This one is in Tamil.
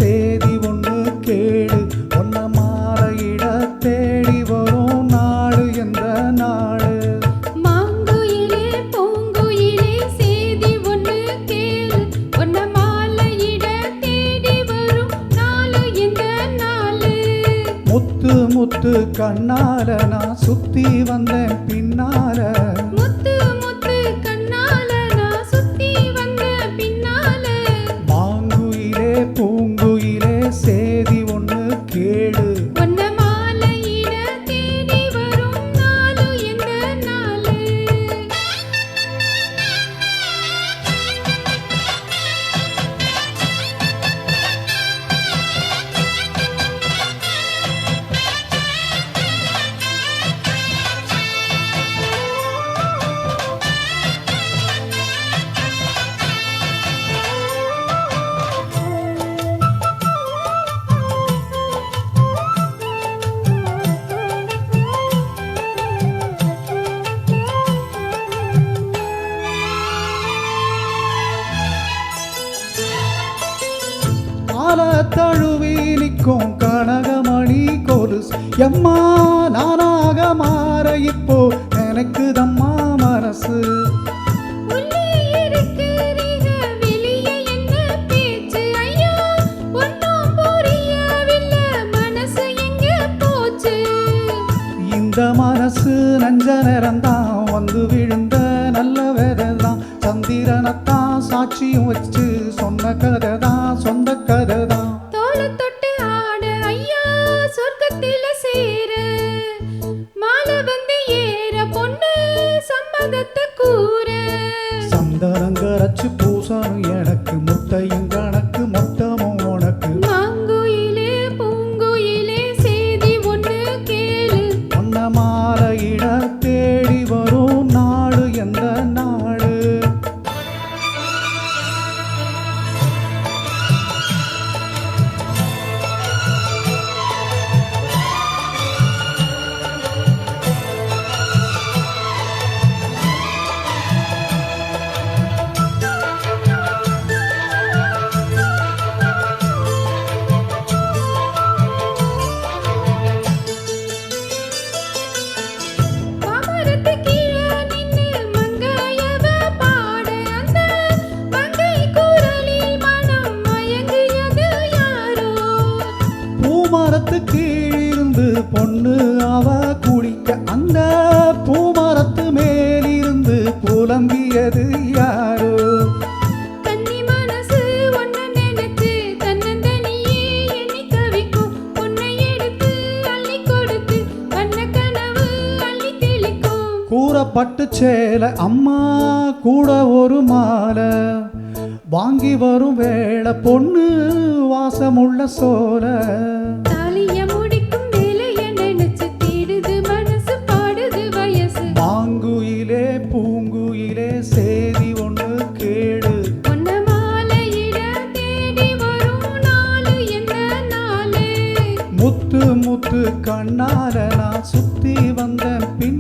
சேதி ஒன்று கேடு ஒன்ன மாலையிட தேடி வரும் நாடு எந்த நாடு மாங்குயிலே பூங்குயிலே சேதி ஒன்று கேளு ஒன்ன மாலையிட தேடி வரும் நாளு எந்த நாளு முத்து முத்து கண்ணால நான் சுத்தி வந்தேன் பின்னால முத்து முத்து கண்ணால நான் சுத்தி வந்த பின்னால மாங்குயிலே பூங்குயிலே சேதி ஒன்று கேடு ஒன்ன மாலையிட தேடி வரும் நாளு எந்த நாளு ஆல தழுவி நிற்கும் கனகமணி கொலுசு எம்மா நானாக மாற இப்போ எனக்கு தம்மா மனசு உள்ளே இருக்கிறீங்க வெளியே என்ன பேச்சு ஐயா ஒன்னும் புரியவில்லை மனசு எங்க போச்சு இந்த மனசு நஞ்ச நேரம்தான் வந்து விழுந்த நல்ல வேலைதான் சந்திரனைத்தான் சாட்சியும் வச்சு சொன்ன கதை தான் சொந்த கதை தான் தோளை தொட்டு ஆட ஐயா சொர்க்கத்தில சேர மாலை வந்து ஏற பொண்ணு சம்மதத்தை கூற சந்தனங்கரைச்சு பூசணும் எனக்கு முட்டையும் கணக்கு மொத்தமும் உனக்கு மாங்குயிலே பூங்குயிலே சேதி ஒன்று கேளு ஒன்ன மாலையிட தேடி வரும் நாடு எந்த நாடு மாமரத்து கீழே நின்னு மங்கையவ பாட அந்த மங்கை குரலில் மனம் மயங்கியது யாரோ பூமரத்து கீழிருந்து பொண்ணு அவ குளிக்க அந்த பூமரத்து மேலிருந்து புலம்பியது யாரோ கன்னி மனசு ஒன்ன நினைச்சு தன்னந்தனியே எண்ணி தவிக்கும் பொன்னை எடுத்து அள்ளி கொடுத்து வண்ண கனவு அள்ளி தெளிக்கும் கூறப்பட்டு சேலை அம்மா கூட ஒரு மாலை வாங்கி வரும் வேளை பொண்ணு வாசமுள்ள சோல தாலிய முடிக்கும் வேலைய நினைச்சு தேடுது மனசு பாடுது வயசு மாங்குயிலே பூங்குயிலே சேதி ஒன்று கேடு ஒன்ன மாலையிட தேடி வரும் நாளு எந்த நாளு முத்து முத்து கண்ணால நான் சுத்தி வந்தேன் பின்